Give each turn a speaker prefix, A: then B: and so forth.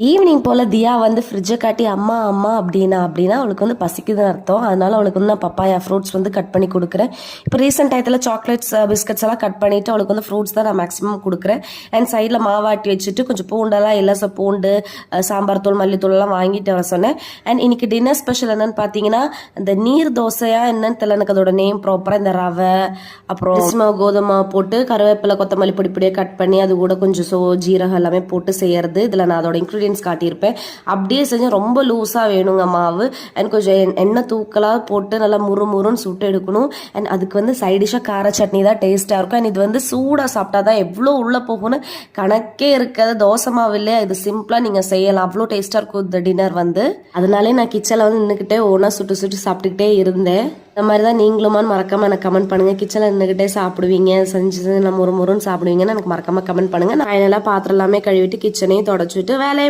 A: Evening போல் தியா வந்து ஃப்ரிட்ஜை காட்டி அம்மா அம்மா அப்படின்னா அவளுக்கு வந்து பசிக்குதுன்னு அர்த்தம். அதனால அவளுக்கு வந்து நான் பப்பாயா ஃப்ரூட்ஸ் வந்து கட் பண்ணி கொடுக்குறேன். இப்போ ரீசெண்ட் டயத்தில் சாக்லேட்ஸ் பிஸ்கட்ஸ் எல்லாம் கட் பண்ணிவிட்டு அவளுக்கு வந்து ஃப்ரூட்ஸ் தான் நான் மேக்ஸிமம் கொடுக்குறேன். அண்ட் சைடில் மாவாட்டி வச்சுட்டு கொஞ்சம் பூண்டெல்லாம் இல்லை, ஸோ பூண்டு சாம்பார் தூள் மல்லித்தூள்லாம் வாங்கிட்டு வர சொன்னேன். அண்ட் இன்னைக்கு டின்னர் ஸ்பெஷல் என்னன்னு பார்த்தீங்கன்னா இந்த நீர் தோசையா என்னன்னு தெரியல, எனக்கு அதோட நேம் ப்ராப்பராக இந்த ரவை அப்புறம் கோதுமை போட்டு கருவேப்பிலை கொத்தமல்லி பொடி பொடியாக கட் பண்ணி அது கூட கொஞ்சம் ஜீரகம் எல்லாமே போட்டு செய்யறது. இதில் நான் அதோட இன்க்ரீடியன்ஸ் காட்டியிருப்பேன். அப்படியே செஞ்சு ரொம்ப லூஸா வேணுங்க மாவு. அண்ட் கொஞ்சம் எண்ணெய் தூக்கலா போட்டு நல்லா முறுமுறுன்னு சுட்டு எடுக்கணும். அண்ட் அதுக்கு வந்து சைடிஷா கார சட்னி தான் டேஸ்டா இருக்கும். அண்ட் இது வந்து சூடா சாப்பிட்டா தான் எவ்வளோ உள்ள போகும்னு கணக்கே இருக்காது. தோசை மாவு இல்லையா, இது சிம்பிளா நீங்க செய்யலாம், அவ்வளோ டேஸ்டா இருக்கும் இந்த டின்னர் வந்து. அதனாலே நான் கிச்சன்ல வந்து நின்றுக்கிட்டே ஒவ்வொன்றா சுட்டு சுட்டு சாப்பிட்டுக்கிட்டே இருந்தேன். இந்த மாதிரி தான் நீங்களுமான்னு மறக்காம எனக்கு கமெண்ட் பண்ணுங்க. கிச்சனில் நின்றுக்கிட்டே சாப்பிடுவீங்க, செஞ்சு நம்ம முறுமுறுன்னு சாப்பிடுவீங்கன்னு எனக்கு மறக்காம கமெண்ட் பண்ணுங்க. நான் என்னெல்லாம் பாத்திரம் எல்லாமே கழுவிட்டு கிச்சனையும் தொடச்சுட்டு வேலையை